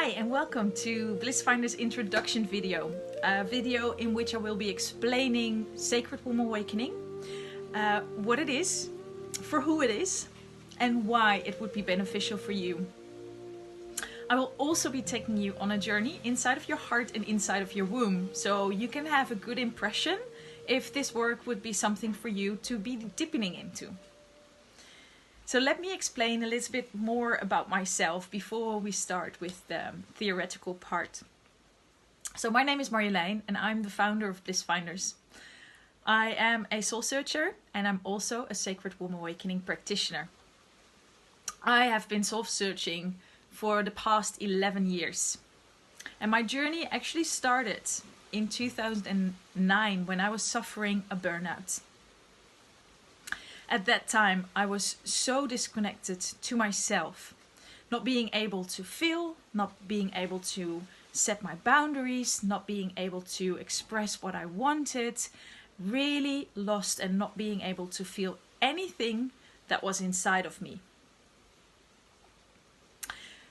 Hi and welcome to Bliss Finder's introduction video. A video in which I will be explaining Sacred Womb Awakening, what it is, for who it is, and why it would be beneficial for you. I will also be taking you on a journey inside of your heart and inside of your womb, so you can have a good impression if this work would be something for you to be deepening into. So let me explain a little bit more about myself before we start with the theoretical part. So my name is Marjolein and I'm the founder of Bliss Finders. I am a soul searcher and I'm also a Sacred Womb Awakening practitioner. I have been soul searching for the past 11 years. And my journey actually started in 2009 when I was suffering a burnout. At that time, I was so disconnected to myself, not being able to feel, not being able to set my boundaries, not being able to express what I wanted, really lost and not being able to feel anything that was inside of me.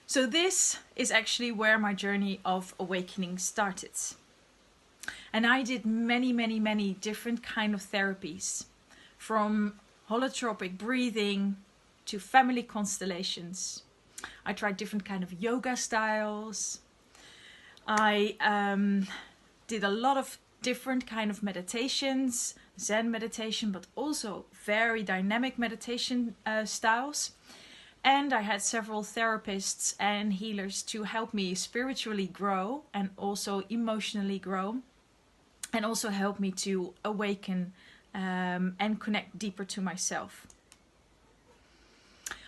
So this is actually where my journey of awakening started. And I did many different kind of therapies, from holotropic breathing to family constellations. I tried different kind of yoga styles. I did a lot of different kind of meditations, Zen meditation, but also very dynamic meditation styles. And I had several therapists and healers to help me spiritually grow and also emotionally grow, and also help me to awaken and connect deeper to myself.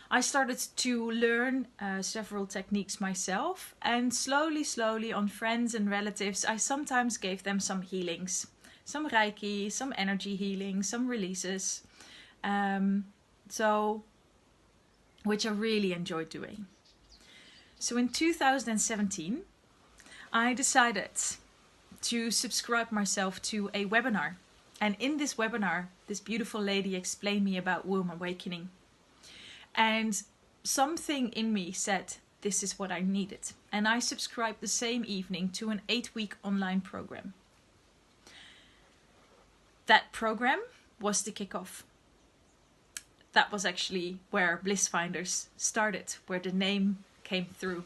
I started to learn several techniques myself, and slowly on friends and relatives I sometimes gave them some healings, some Reiki, some energy healing, some releases, which I really enjoyed doing. So in 2017 I decided to subscribe myself to a webinar. And in this webinar, this beautiful lady explained me about womb awakening. And something in me said, this is what I needed. And I subscribed the same evening to an 8-week online program. That program was the kickoff. That was actually where Bliss Finders started, where the name came through.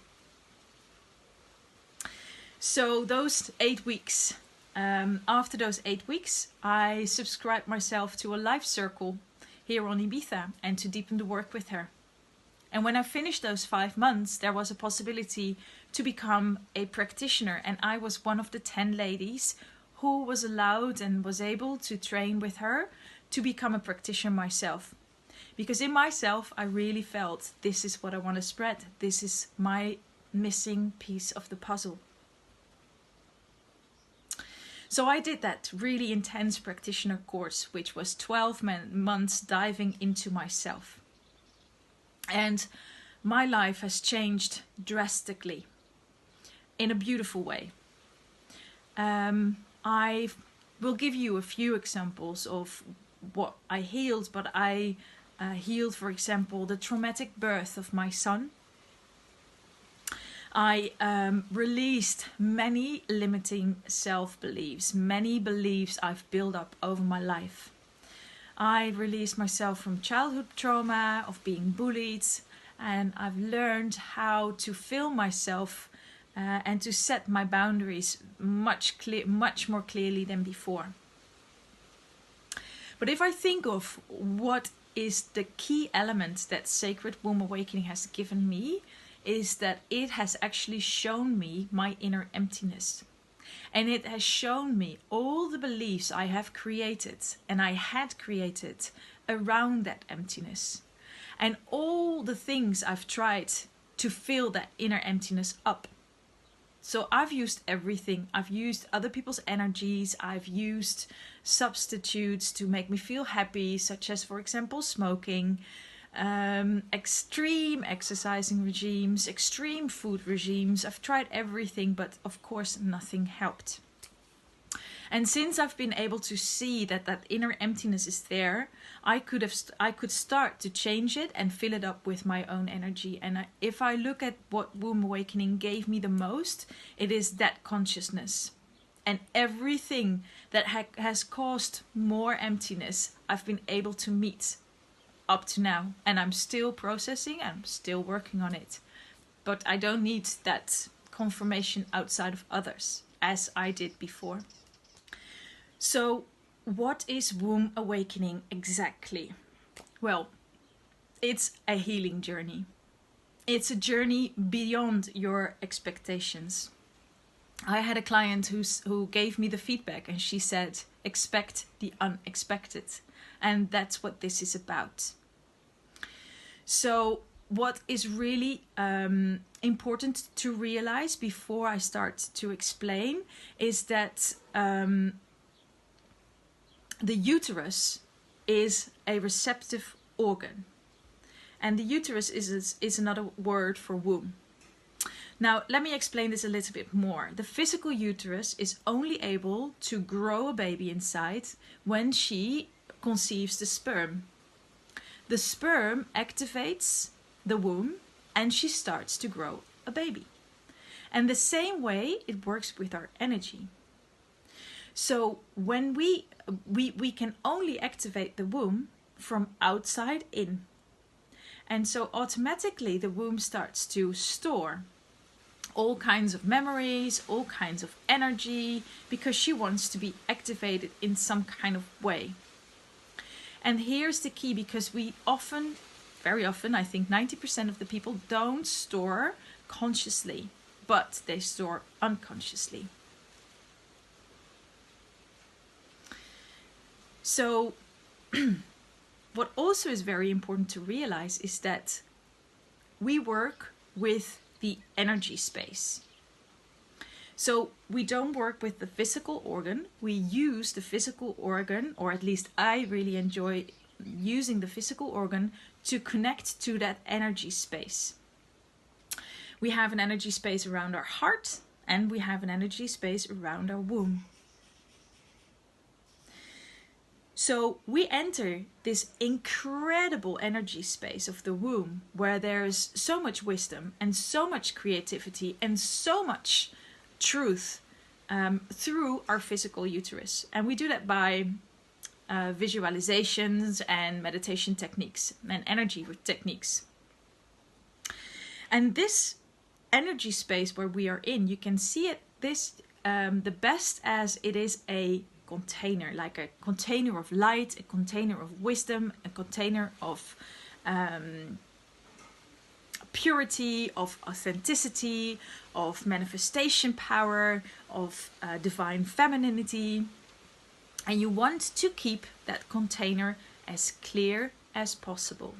So those 8 weeks, after those 8 weeks, I subscribed myself to a life circle here on Ibiza and to deepen the work with her. And when I finished those 5 months, there was a possibility to become a practitioner. And I was one of the 10 ladies who was allowed and was able to train with her to become a practitioner myself. Because in myself, I really felt this is what I want to spread. This is my missing piece of the puzzle. So I did that really intense practitioner course, which was 12 months diving into myself. And my life has changed drastically in a beautiful way. I will give you a few examples of what I healed, but I healed, for example, the traumatic birth of my son. I released many limiting self-beliefs, many beliefs I've built up over my life. I released myself from childhood trauma, of being bullied, and I've learned how to feel myself and to set my boundaries much more clearly than before. But if I think of what is the key element that Sacred Womb Awakening has given me, is that it has actually shown me my inner emptiness. And it has shown me all the beliefs I have created and I had created around that emptiness. And all the things I've tried to fill that inner emptiness up. So I've used everything. I've used other people's energies. I've used substitutes to make me feel happy, such as, for example, smoking. Extreme exercising regimes, extreme food regimes. I've tried everything, but of course nothing helped. And since I've been able to see that that inner emptiness is there, I could start to change it and fill it up with my own energy. And if I look at what womb awakening gave me the most, it is that consciousness. And everything that has caused more emptiness, I've been able to meet up to now. And I'm still processing, I'm still working on it. But I don't need that confirmation outside of others, as I did before. So what is womb awakening exactly? Well, it's a healing journey. It's a journey beyond your expectations. I had a client who gave me the feedback, and she said, expect the unexpected. And that's what this is about. So what is really important to realize before I start to explain is that the uterus is a receptive organ. And the uterus is another word for womb. Now, let me explain this a little bit more. The physical uterus is only able to grow a baby inside when she conceives the sperm. The sperm activates the womb and she starts to grow a baby. And the same way it works with our energy. So when we can only activate the womb from outside in. And so automatically the womb starts to store all kinds of memories, all kinds of energy, because she wants to be activated in some kind of way. And here's the key, because we often, very often, I think 90% of the people don't store consciously, but they store unconsciously. So what also is very important to realize is that we work with the energy space. So we don't work with the physical organ. We use the physical organ, or at least I really enjoy using the physical organ to connect to that energy space. We have an energy space around our heart, and we have an energy space around our womb. So we enter this incredible energy space of the womb, where there is so much wisdom and so much creativity and so much truth through our physical uterus. And we do that by visualizations and meditation techniques and energy techniques. And this energy space where we are in, you can see it the best as it is a container, like a container of light, a container of wisdom, a container of purity, of authenticity, of manifestation power, of divine femininity. And you want to keep that container as clear as possible.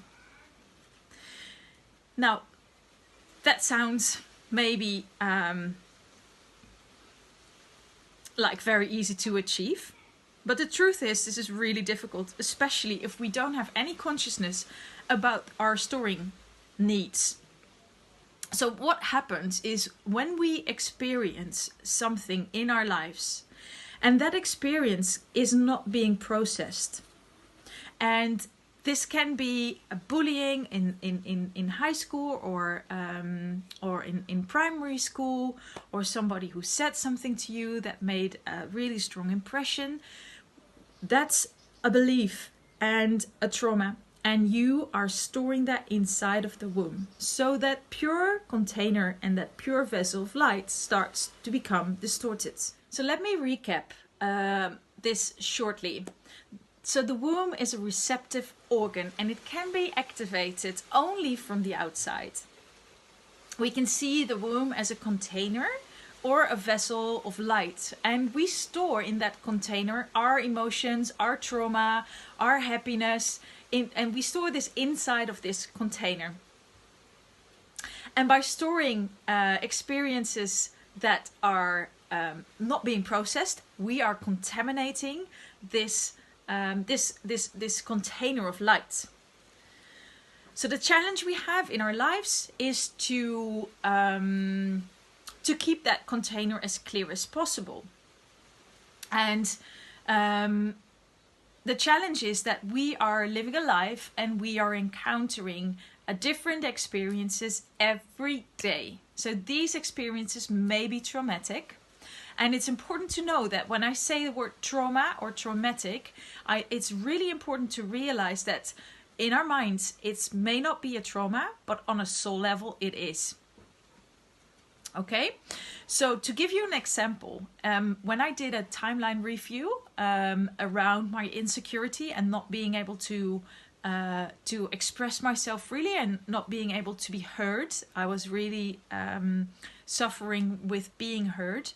Now, that sounds maybe like very easy to achieve. But the truth is, this is really difficult, especially if we don't have any consciousness about our storing needs. So what happens is when we experience something in our lives and that experience is not being processed, and this can be bullying in high school or in primary school, or somebody who said something to you that made a really strong impression. That's a belief and a trauma, and you are storing that inside of the womb. So that pure container and that pure vessel of light starts to become distorted. So let me recap this shortly. So the womb is a receptive organ, and it can be activated only from the outside. We can see the womb as a container or a vessel of light, and we store in that container our emotions, our trauma, our happiness, and we store this inside of this container. And by storing experiences that are not being processed, we are contaminating this container of light. So the challenge we have in our lives is to keep that container as clear as possible. And the challenge is that we are living a life and we are encountering different experiences every day. So these experiences may be traumatic. And it's important to know that when I say the word trauma or traumatic, it's really important to realize that in our minds, it may not be a trauma, but on a soul level, it is. Okay, so to give you an example, when I did a timeline review around my insecurity and not being able to express myself freely and not being able to be heard, I was really suffering with being heard.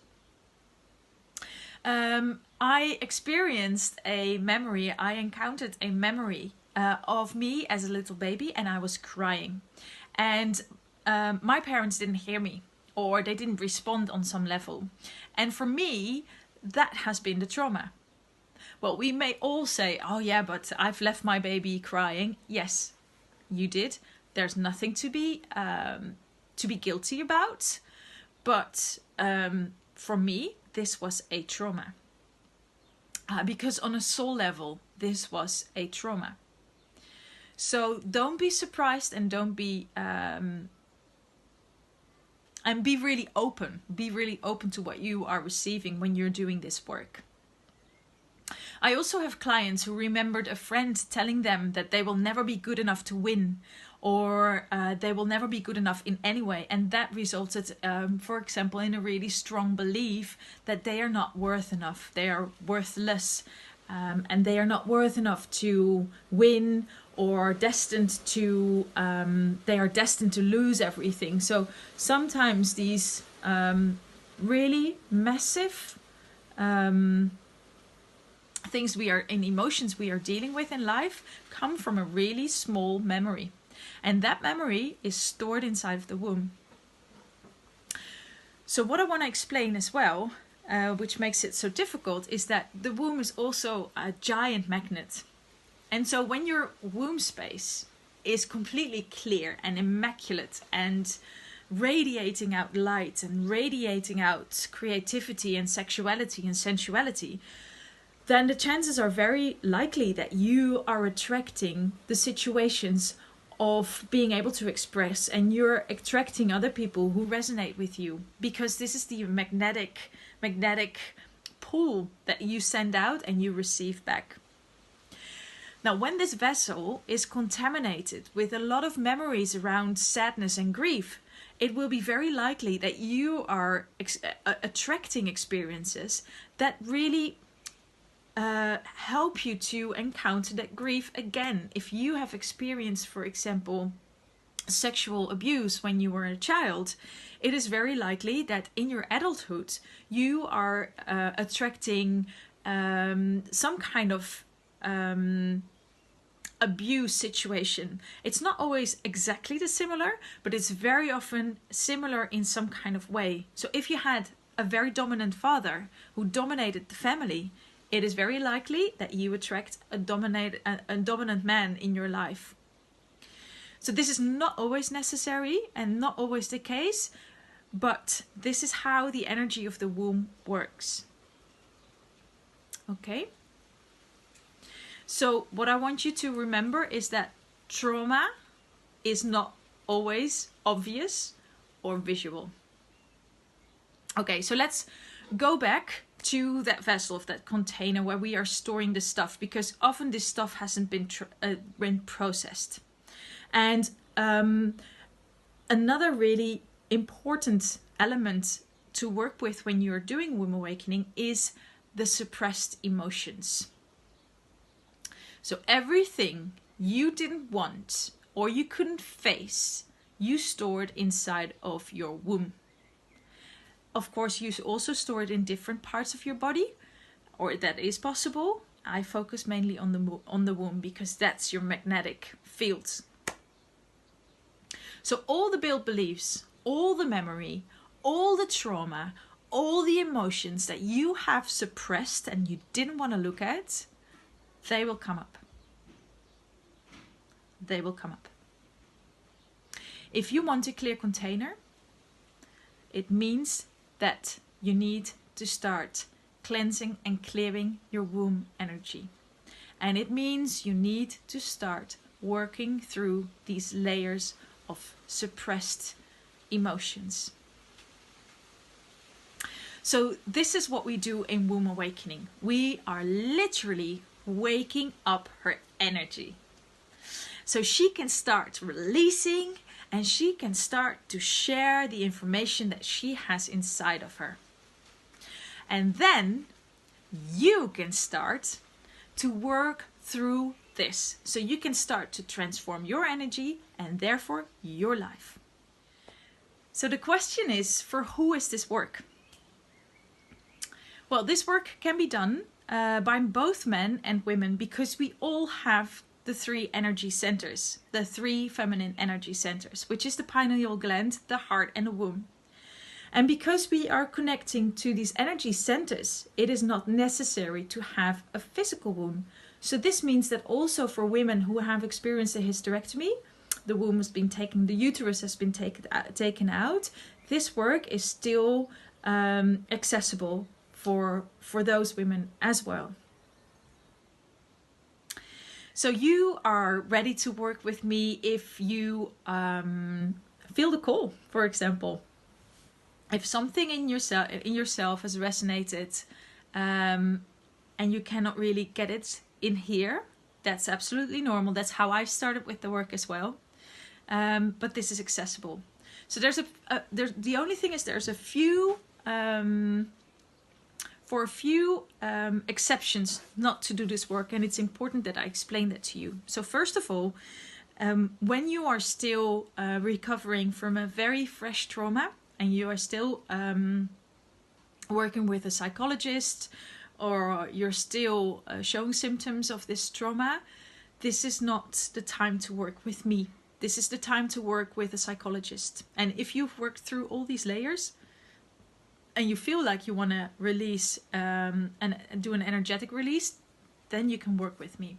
I experienced a memory, I encountered a memory of me as a little baby, and I was crying. And my parents didn't hear me, or they didn't respond on some level. And for me, that has been the trauma. Well, we may all say, oh yeah, but I've left my baby crying. Yes, you did. There's nothing to be guilty about. But for me, this was a trauma. Because on a soul level, this was a trauma. So don't be surprised and don't be... and be really open. Be really open to what you are receiving when you're doing this work. I also have clients who remembered a friend telling them that they will never be good enough to win, or they will never be good enough in any way. And that resulted, for example, in a really strong belief that they are not worth enough. They are worthless, and they are not worth enough to win, or destined to, they are destined to lose everything. So sometimes these really massive things we are in, emotions we are dealing with in life, come from a really small memory. And that memory is stored inside of the womb. So what I want to explain as well, which makes it so difficult, is that the womb is also a giant magnet. And so when your womb space is completely clear and immaculate and radiating out light and radiating out creativity and sexuality and sensuality, then the chances are very likely that you are attracting the situations of being able to express, and you're attracting other people who resonate with you, because this is the magnetic pull that you send out and you receive back. Now, when this vessel is contaminated with a lot of memories around sadness and grief, it will be very likely that you are attracting experiences that really help you to encounter that grief again. If you have experienced, for example, sexual abuse when you were a child, it is very likely that in your adulthood you are attracting some kind of abuse situation. It's not always exactly the similar, but it's very often similar in some kind of way. So if you had a very dominant father who dominated the family, it is very likely that you attract a dominant man in your life. So this is not always necessary and not always the case, but this is how the energy of the womb works. Okay? So what I want you to remember is that trauma is not always obvious or visual. Okay, so let's go back to that vessel, of that container where we are storing the stuff, because often this stuff hasn't been processed. And another really important element to work with when you're doing womb awakening is the suppressed emotions. So everything you didn't want or you couldn't face, you stored inside of your womb. Of course, you also store it in different parts of your body, or that is possible. I focus mainly on the womb because that's your magnetic field. So all the built beliefs, all the memory, all the trauma, all the emotions that you have suppressed and you didn't want to look at, they will come up. They will come up. If you want a clear container, it means that you need to start cleansing and clearing your womb energy. And it means you need to start working through these layers of suppressed emotions. So this is what we do in Womb Awakening. We are literally waking up her energy, so she can start releasing and she can start to share the information that she has inside of her. And then you can start to work through this. So you can start to transform your energy and therefore your life. So the question is, for who is this work? Well, this work can be done by both men and women, because we all have the 3 energy centers, the 3 feminine energy centers, which is the pineal gland, the heart, and the womb. And because we are connecting to these energy centers, it is not necessary to have a physical womb. So this means that also for women who have experienced a hysterectomy, the womb has been taken, the uterus has been taken out, this work is still accessible for those women as well. So you are ready to work with me if you feel the call, for example. If something in yourself has resonated and you cannot really get it in here, that's absolutely normal. That's how I started with the work as well. But this is accessible. So the only thing is there's a few exceptions not to do this work, and it's important that I explain that to you. So first of all, when you are still recovering from a very fresh trauma and you are still working with a psychologist, or you're still showing symptoms of this trauma, this is not the time to work with me. This is the time to work with a psychologist. And if you've worked through all these layers and you feel like you want to release and do an energetic release, then you can work with me.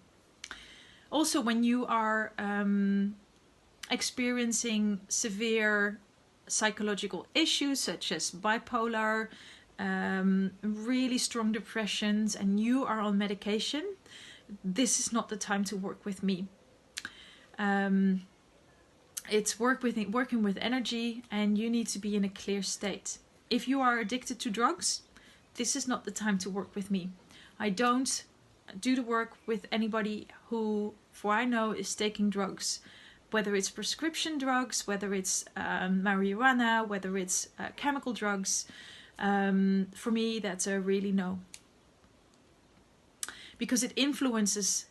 Also, when you are experiencing severe psychological issues such as bipolar, really strong depressions, and you are on medication, this is not the time to work with me. It's working with energy, and you need to be in a clear state. If you are addicted to drugs, this is not the time to work with me. I don't do the work with anybody who, for I know, is taking drugs, whether it's prescription drugs, whether it's marijuana, whether it's chemical drugs. For me, that's a really no, because it influences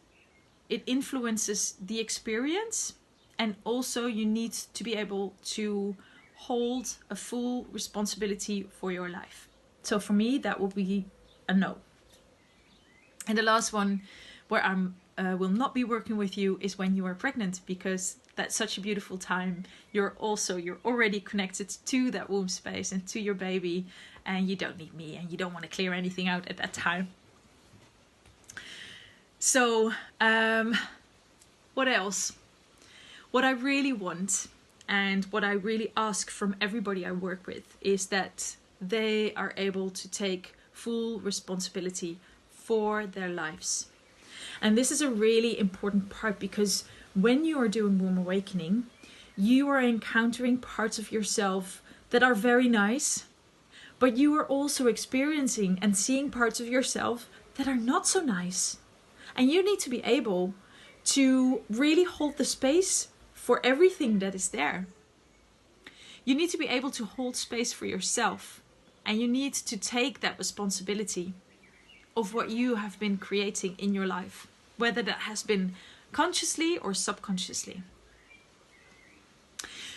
the experience, and also you need to be able to hold a full responsibility for your life. So for me, that will be a no. And the last one where I will not be working with you is when you are pregnant, because that's such a beautiful time. You're already connected to that womb space and to your baby, and you don't need me, and you don't want to clear anything out at that time. So what else? What I really want, and what I really ask from everybody I work with, is that they are able to take full responsibility for their lives. And this is a really important part, because when you are doing Womb Awakening, you are encountering parts of yourself that are very nice, but you are also experiencing and seeing parts of yourself that are not so nice. And you need to be able to really hold the space for everything that is there. You need to be able to hold space for yourself, and you need to take that responsibility of what you have been creating in your life, whether that has been consciously or subconsciously.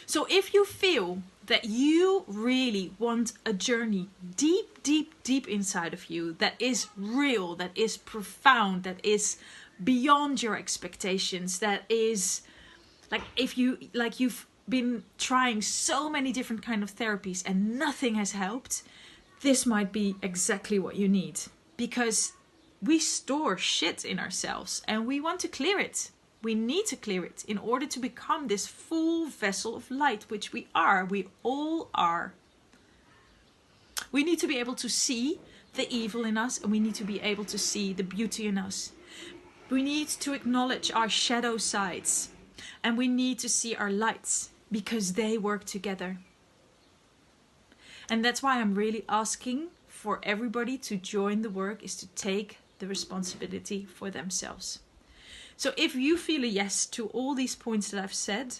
So if you feel that you really want a journey deep, deep, deep inside of you that is real, that is profound, that is beyond your expectations, that is like you've been trying so many different kind of therapies and nothing has helped, this might be exactly what you need. Because we store shit in ourselves and we want to clear it. We need to clear it in order to become this full vessel of light, which we are. We all are. We need to be able to see the evil in us, and we need to be able to see the beauty in us. We need to acknowledge our shadow sides, and we need to see our lights, because they work together. And that's why I'm really asking for everybody to join the work, is to take the responsibility for themselves. So if you feel a yes to all these points that I've said,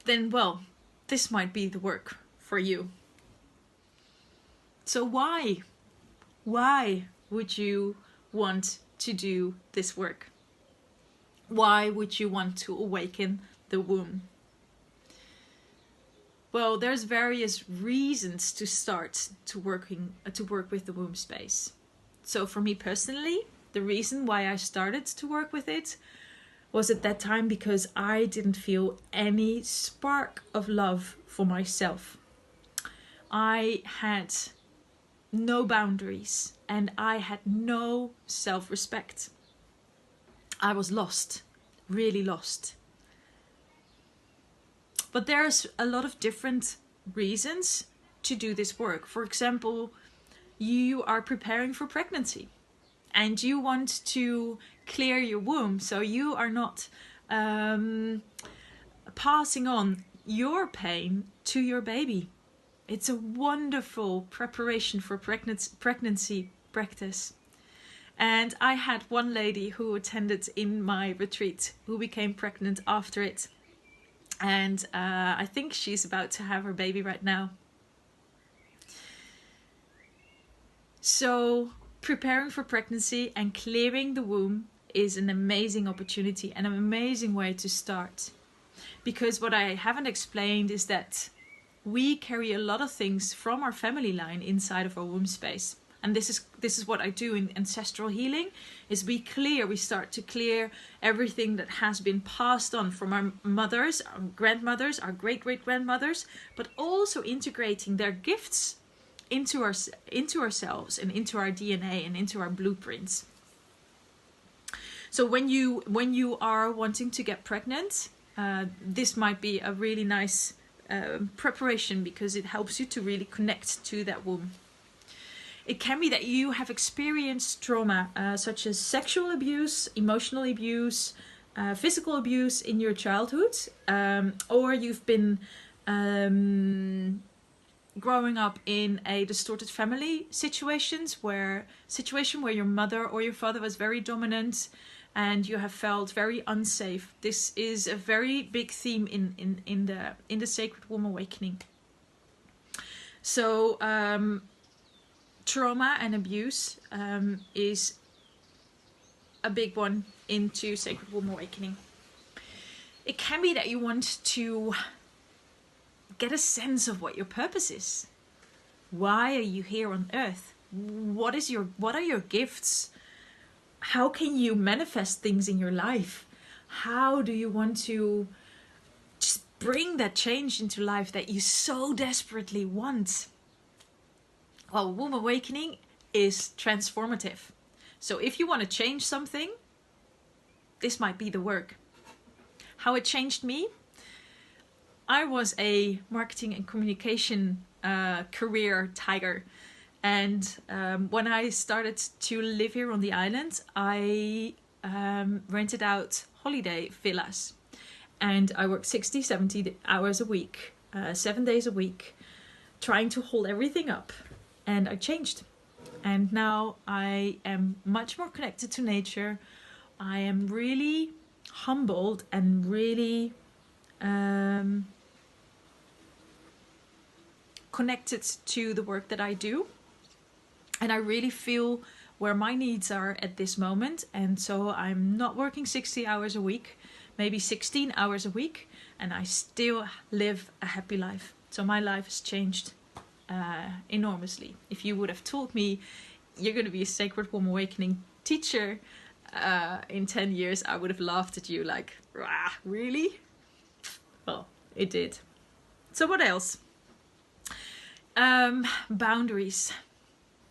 then, well, this might be the work for you. So why would you want to do this work? Why would you want to awaken the womb? Well, there's various reasons to start to work with the womb space. So for me personally, the reason why I started to work with it was at that time because I didn't feel any spark of love for myself. I had no boundaries and I had no self-respect. I was lost, really lost. But there's a lot of different reasons to do this work. For example, you are preparing for pregnancy and you want to clear your womb so you are not passing on your pain to your baby. It's a wonderful preparation for pregnancy practice. And I had one lady who attended in my retreat who became pregnant after it. And I think she's about to have her baby right now. So preparing for pregnancy and clearing the womb is an amazing opportunity and an amazing way to start. Because what I haven't explained is that we carry a lot of things from our family line inside of our womb space. And this is what I do in ancestral healing, is we start to clear everything that has been passed on from our mothers, our grandmothers, our great-great-grandmothers, but also integrating their gifts into ourselves and into our DNA and into our blueprints. So when you are wanting to get pregnant, this might be a really nice preparation because it helps you to really connect to that womb. It can be that you have experienced trauma such as sexual abuse, emotional abuse, physical abuse in your childhood, or you've been growing up in a distorted family situation where your mother or your father was very dominant and you have felt very unsafe. This is a very big theme in the Sacred Womb Awakening. So trauma and abuse is a big one into Sacred Womb Awakening. It can be that you want to get a sense of what your purpose is. Why are you here on earth? What are your gifts? How can you manifest things in your life? How do you want to just bring that change into life that you so desperately want? Well, Womb Awakening is transformative. So if you want to change something, this might be the work. How it changed me? I was a marketing and communication career tiger. And when I started to live here on the island, I rented out holiday villas. And I worked 60, 70 hours a week, 7 days a week, trying to hold everything up. And I changed. And now I am much more connected to nature. I am really humbled and really connected to the work that I do. And I really feel where my needs are at this moment. And so I'm not working 60 hours a week, maybe 16 hours a week. And I still live a happy life. So my life has changed enormously. If you would have told me you're going to be a Sacred Womb Awakening teacher in 10 years, I would have laughed at you like, rah, really? Well, it did. So what else? Boundaries,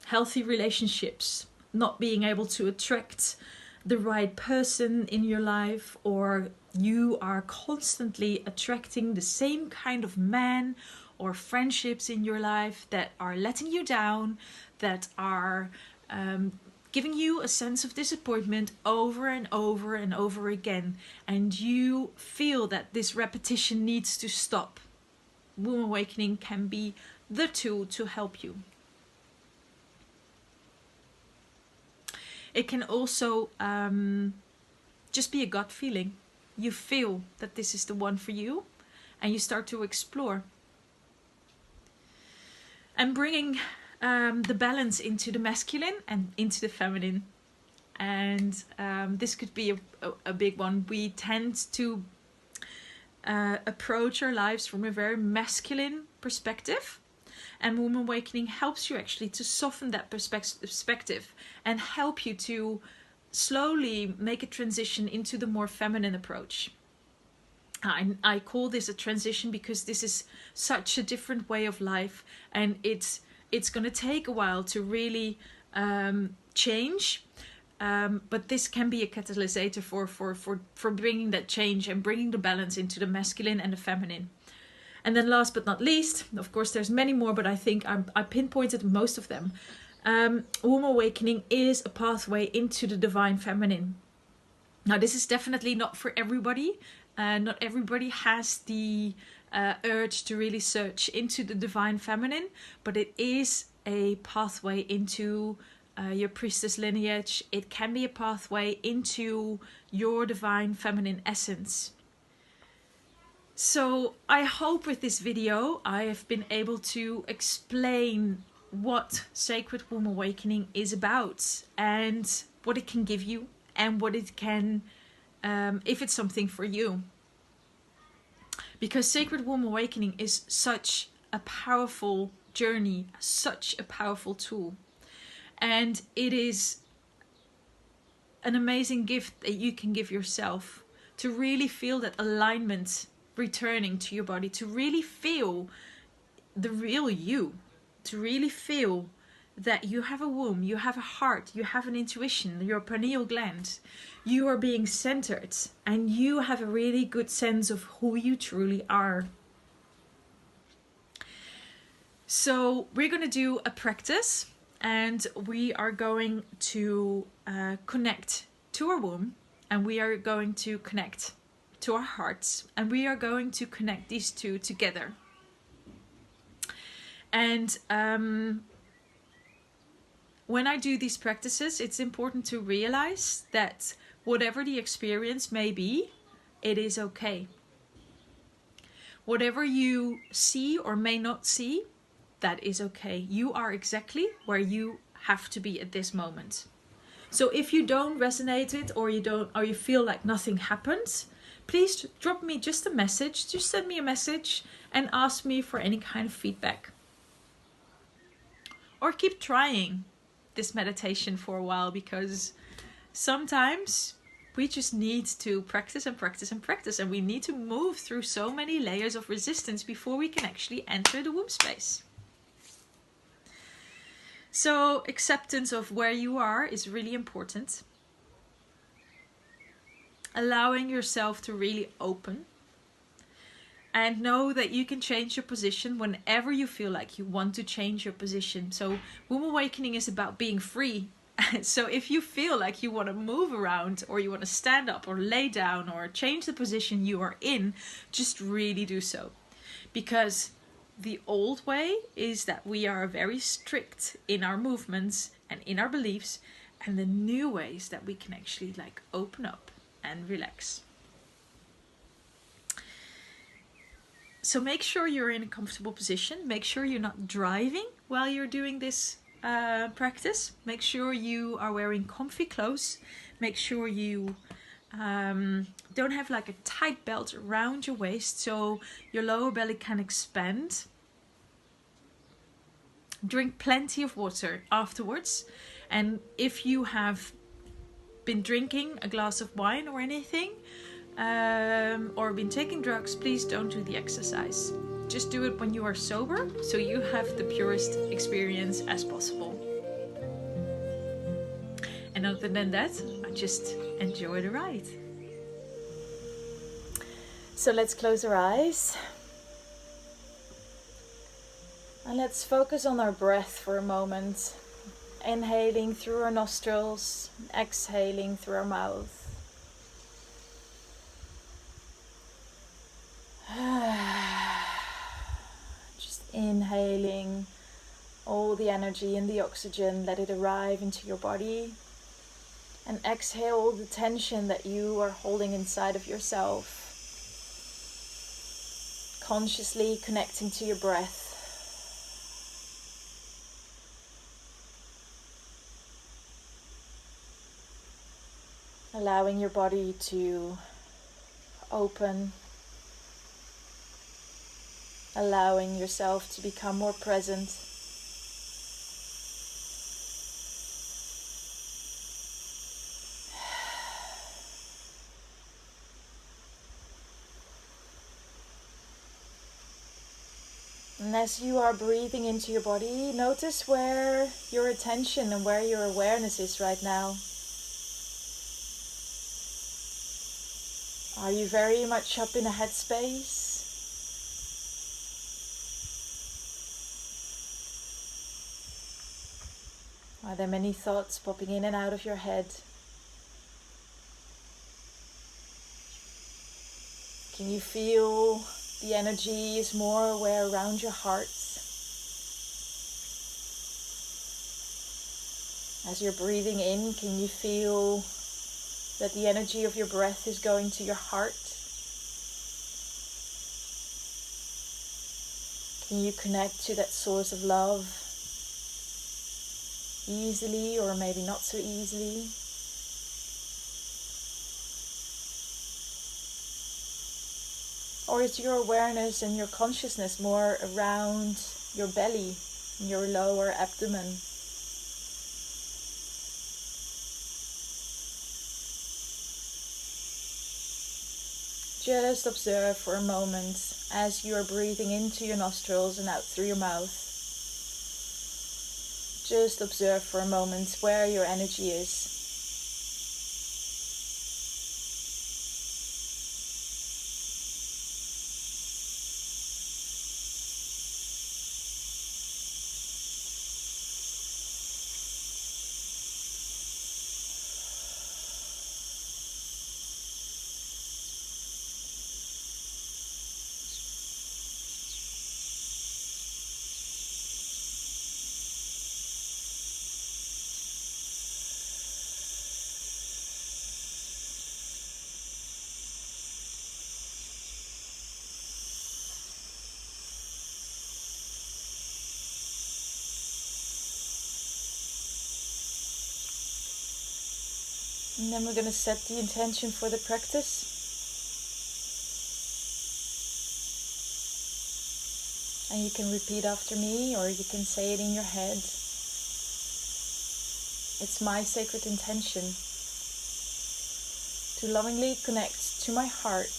healthy relationships, not being able to attract the right person in your life, or you are constantly attracting the same kind of man or friendships in your life that are letting you down, that are giving you a sense of disappointment over and over and over again, and you feel that this repetition needs to stop, Womb Awakening can be the tool to help you. It can also just be a gut feeling. You feel that this is the one for you, and you start to explore. And bringing the balance into the masculine and into the feminine. And this could be a big one. We tend to approach our lives from a very masculine perspective. And Womb Awakening helps you actually to soften that perspective and help you to slowly make a transition into the more feminine approach. I call this a transition because this is such a different way of life, and it's going to take a while to really change. But this can be a catalyst for bringing that change and bringing the balance into the masculine and the feminine. And then last but not least, of course there's many more, but I think I pinpointed most of them. Womb Awakening is a pathway into the divine feminine. Now this is definitely not for everybody. Not everybody has the urge to really search into the divine feminine, but it is a pathway into your priestess lineage. It can be a pathway into your divine feminine essence. So I hope with this video I have been able to explain what Sacred Womb Awakening is about and what it can give you and what it can, if it's something for you. Because Sacred Womb Awakening is such a powerful journey, such a powerful tool. And it is an amazing gift that you can give yourself to really feel that alignment returning to your body, to really feel the real you, to really feel that you have a womb, you have a heart, you have an intuition, your pineal gland, you are being centered, and you have a really good sense of who you truly are. So we're going to do a practice, and we are going to connect to our womb, and we are going to connect to our hearts, and we are going to connect these two together. And when I do these practices, it's important to realize that whatever the experience may be, it is okay. Whatever you see or may not see, that is okay. You are exactly where you have to be at this moment. So if you don't resonate it, or you feel like nothing happens, please drop me just a message. Just send me a message and ask me for any kind of feedback. Or keep trying this meditation for a while, because sometimes we just need to practice and practice and practice, and we need to move through so many layers of resistance before we can actually enter the womb space. So acceptance of where you are is really important. Allowing yourself to really open, and know that you can change your position whenever you feel like you want to change your position. So Womb Awakening is about being free. So if you feel like you want to move around, or you want to stand up or lay down or change the position you are in, just really do so. Because the old way is that we are very strict in our movements and in our beliefs, and the new way is that we can actually like open up and relax. So make sure you're in a comfortable position. Make sure you're not driving while you're doing this practice. Make sure you are wearing comfy clothes. Make sure you don't have like a tight belt around your waist so your lower belly can expand. Drink plenty of water afterwards. And if you have been drinking a glass of wine or anything, or been taking drugs, please don't do the exercise. Just do it when you are sober, so you have the purest experience as possible. And other than that, just enjoy the ride. So let's close our eyes. And let's focus on our breath for a moment. Inhaling through our nostrils, exhaling through our mouth. Just inhaling all the energy and the oxygen, let it arrive into your body. And exhale all the tension that you are holding inside of yourself. Consciously connecting to your breath. Allowing your body to open. Allowing yourself to become more present. And as you are breathing into your body, notice where your attention and where your awareness is right now. Are you very much up in a headspace? Are there many thoughts popping in and out of your head? Can you feel the energy is more aware around your heart? As you're breathing in, can you feel that the energy of your breath is going to your heart? Can you connect to that source of love easily, or maybe not so easily? Or is your awareness and your consciousness more around your belly, your lower abdomen? Just observe for a moment as you are breathing into your nostrils and out through your mouth. Just observe for a moment where your energy is. And then we're going to set the intention for the practice. And you can repeat after me, or you can say it in your head. It's my sacred intention to lovingly connect to my heart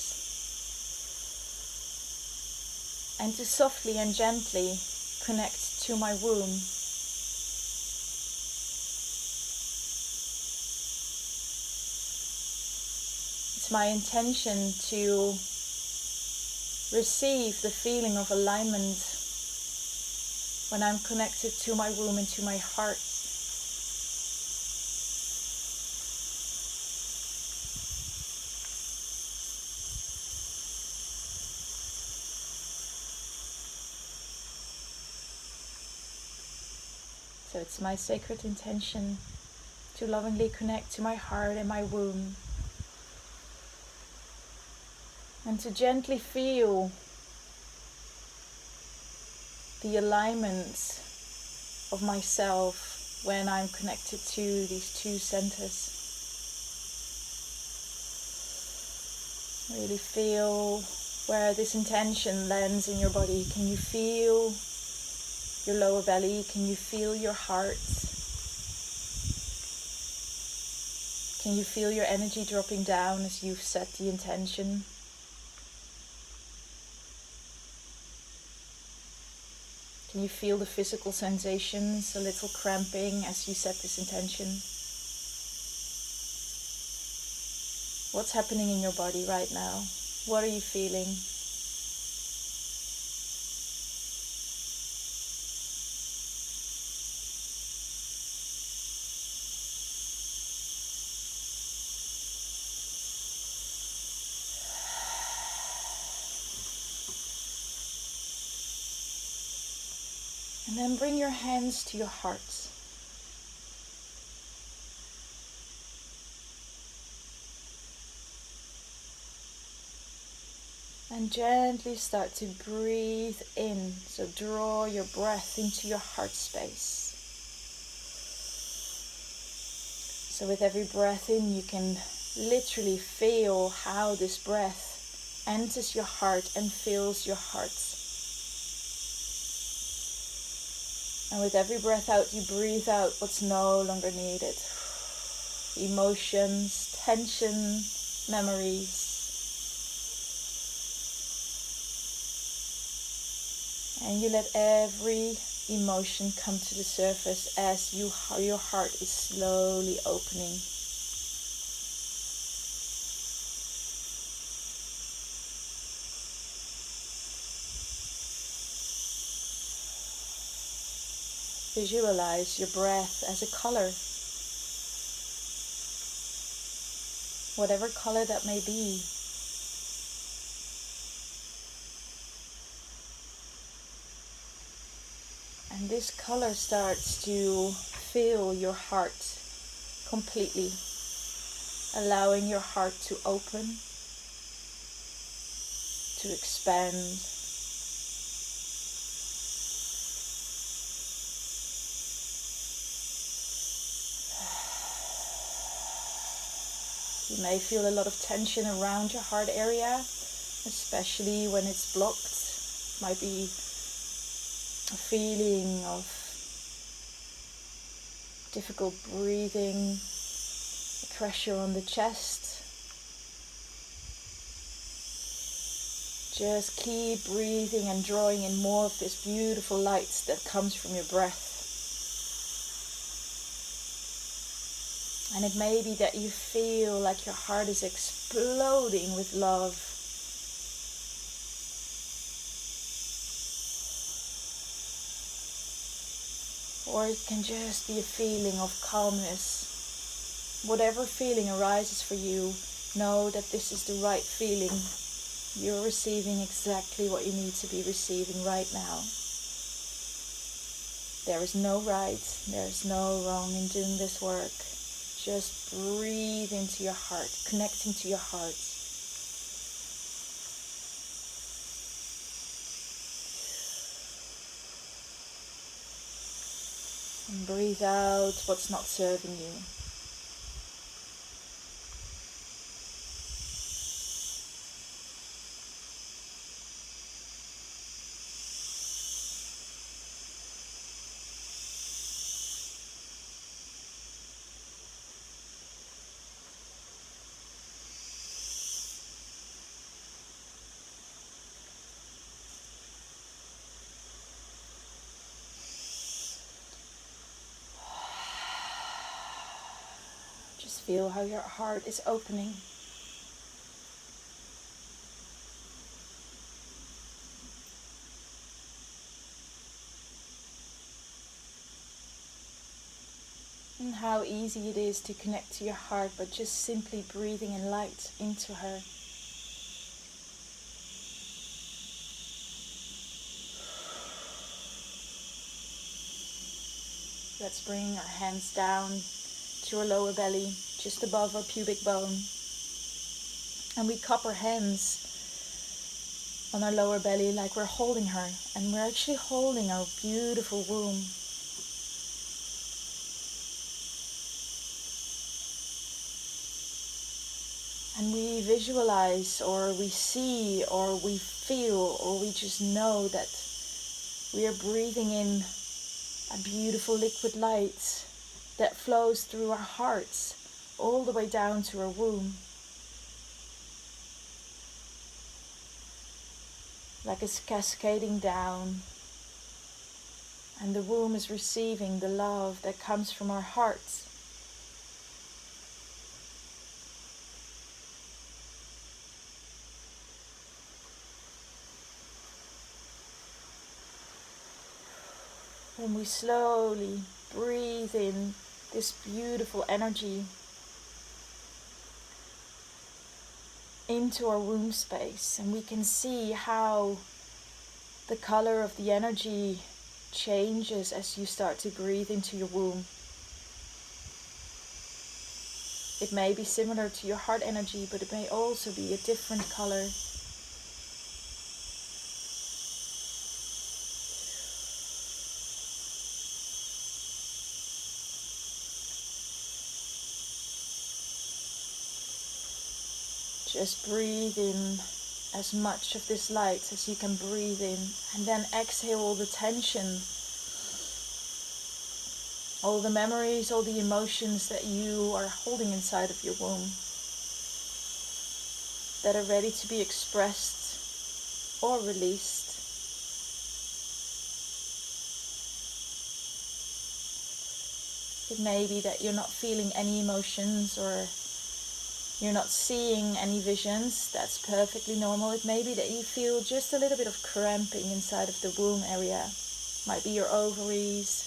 and to softly and gently connect to my womb. It's my intention to receive the feeling of alignment when I'm connected to my womb and to my heart. So it's my sacred intention to lovingly connect to my heart and my womb. And to gently feel the alignment of myself when I'm connected to these two centers. Really feel where this intention lands in your body. Can you feel your lower belly? Can you feel your heart? Can you feel your energy dropping down as you've set the intention? Can you feel the physical sensations, a little cramping as you set this intention? What's happening in your body right now? What are you feeling? And then bring your hands to your heart. And gently start to breathe in. So draw your breath into your heart space. So with every breath in, you can literally feel how this breath enters your heart and fills your heart. And with every breath out, you breathe out what's no longer needed. Emotions, tension, memories. And you let every emotion come to the surface as your heart is slowly opening. Visualize your breath as a color. Whatever color that may be. And this color starts to fill your heart completely, allowing your heart to open, to expand. You may feel a lot of tension around your heart area, especially when it's blocked. Might be a feeling of difficult breathing, pressure on the chest. Just keep breathing and drawing in more of this beautiful light that comes from your breath. And it may be that you feel like your heart is exploding with love. Or it can just be a feeling of calmness. Whatever feeling arises for you, know that this is the right feeling. You're receiving exactly what you need to be receiving right now. There is no right, there is no wrong in doing this work. Just breathe into your heart, connecting to your heart. And breathe out what's not serving you. Just feel how your heart is opening. And how easy it is to connect to your heart by just simply breathing in light into her. Let's bring our hands down to our lower belly, just above our pubic bone. And we cup our hands on our lower belly like we're holding her. And we're actually holding our beautiful womb. And we visualize, or we see, or we feel, or we just know that we are breathing in a beautiful liquid light that flows through our hearts all the way down to our womb. Like it's cascading down. And the womb is receiving the love that comes from our hearts. When we slowly breathe in this beautiful energy into our womb space, and we can see how the color of the energy changes as you start to breathe into your womb. It may be similar to your heart energy, but it may also be a different color. Just breathe in as much of this light as you can breathe in, and then exhale all the tension, all the memories, all the emotions that you are holding inside of your womb, that are ready to be expressed or released. It may be that you're not feeling any emotions or you're not seeing any visions. That's perfectly normal. It may be that you feel just a little bit of cramping inside of the womb area. Might be your ovaries,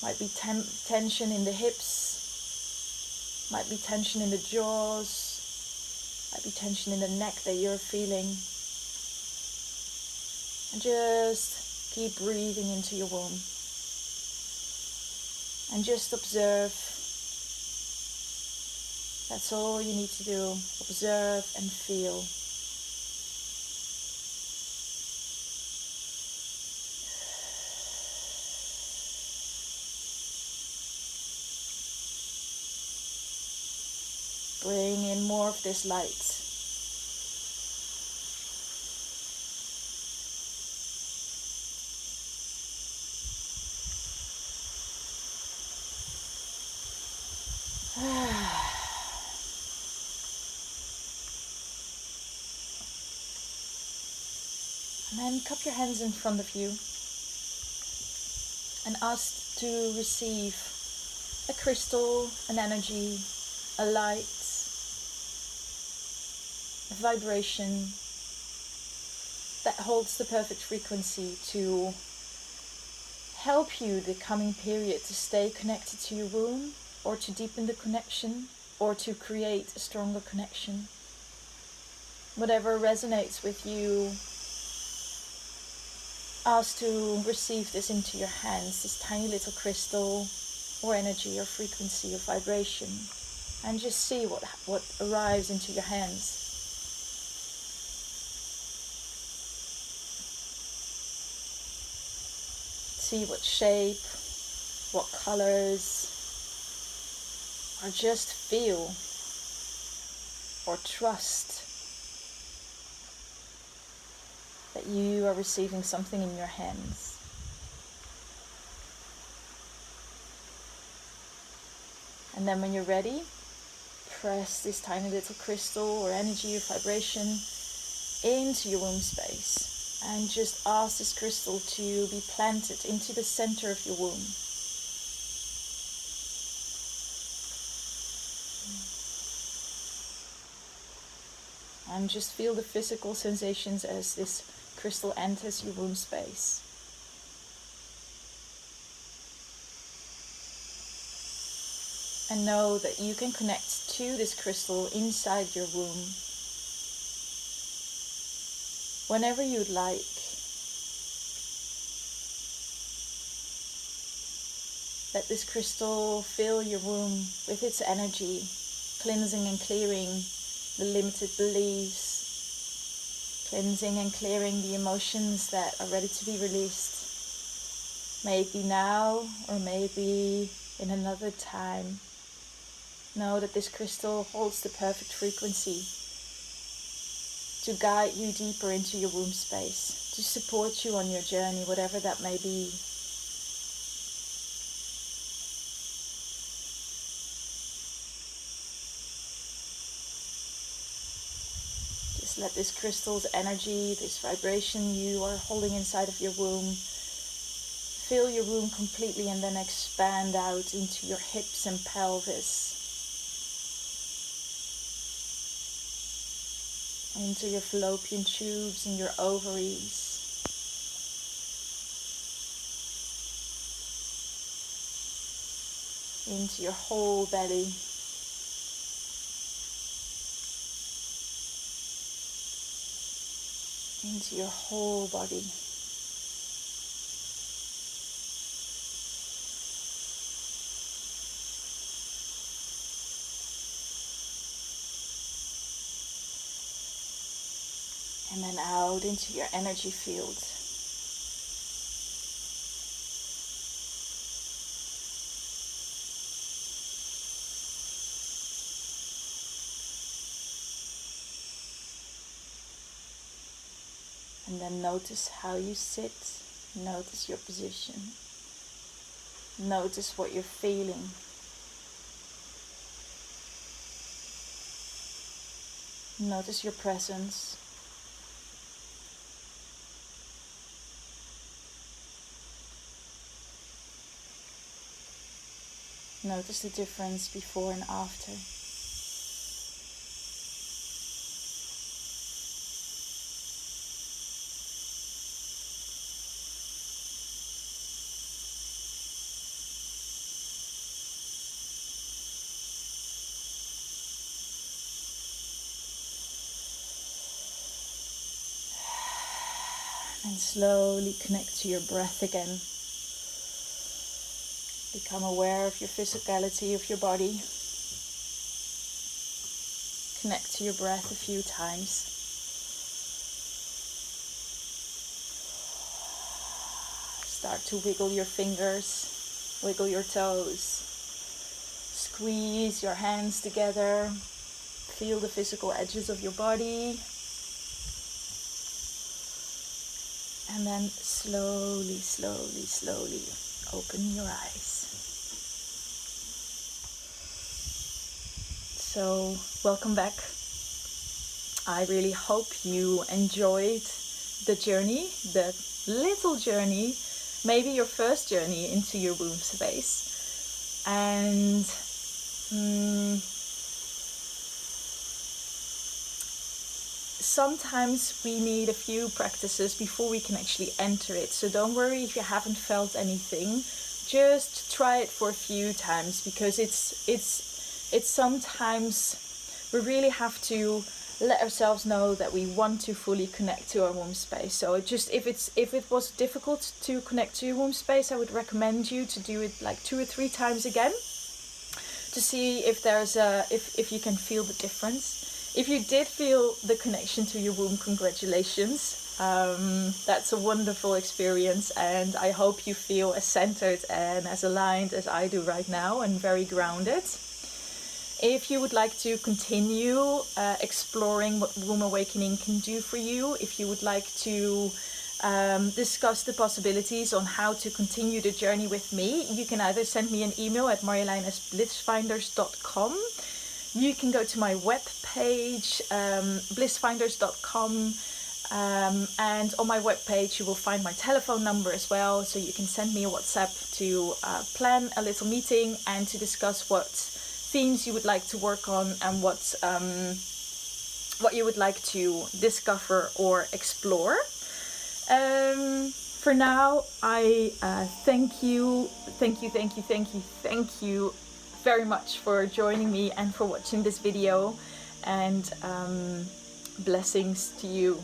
might be tension in the hips, might be tension in the jaws, might be tension in the neck that you're feeling. And just keep breathing into your womb. And just observe. That's all you need to do. Observe and feel. Bring in more of this light. And then cup your hands in front of you and ask to receive a crystal, an energy, a light, a vibration that holds the perfect frequency to help you the coming period to stay connected to your womb, or to deepen the connection, or to create a stronger connection. Whatever resonates with you, ask to receive this into your hands, this tiny little crystal or energy or frequency or vibration, and just see what arrives into your hands. See what shape, what colors, or just feel or trust that you are receiving something in your hands. And then when you're ready, press this tiny little crystal or energy or vibration into your womb space. And just ask this crystal to be planted into the center of your womb. And just feel the physical sensations as this crystal enters your womb space. And know that you can connect to this crystal inside your womb whenever you'd like. Let this crystal fill your womb with its energy, cleansing and clearing the limited beliefs, cleansing and clearing the emotions that are ready to be released. Maybe now or maybe in another time. Know that this crystal holds the perfect frequency to guide you deeper into your womb space, to support you on your journey, whatever that may be. Just let this crystal's energy, this vibration you are holding inside of your womb, fill your womb completely and then expand out into your hips and pelvis, into your fallopian tubes and your ovaries, into your whole belly, into your whole body. And then out into your energy field. And then notice how you sit. Notice your position. Notice what you're feeling. Notice your presence. Notice the difference before and after. And slowly connect to your breath again. Become aware of your physicality of your body. Connect to your breath a few times. Start to wiggle your fingers, wiggle your toes. Squeeze your hands together. Feel the physical edges of your body. And then slowly, slowly, slowly open your eyes. So, welcome back. I really hope you enjoyed the journey, the little journey, maybe your first journey into your womb space. And sometimes we need a few practices before we can actually enter it. So don't worry if you haven't felt anything. Just try it for a few times, because it's sometimes we really have to let ourselves know that we want to fully connect to our womb space. So if it was difficult to connect to your womb space, I would recommend you to do it like 2 or 3 times again to see if there's if you can feel the difference. If you did feel the connection to your womb, congratulations. That's a wonderful experience, and I hope you feel as centered and as aligned as I do right now, and very grounded. If you would like to continue exploring what womb awakening can do for you, if you would like to discuss the possibilities on how to continue the journey with me, you can either send me an email at marjolein@blissfinders.com. You can go to my webpage, blissfinders.com, and on my webpage you will find my telephone number as well, so you can send me a WhatsApp to plan a little meeting and to discuss what themes you would like to work on and what you would like to discover or explore. For now, I thank you very much for joining me and for watching this video, and blessings to you.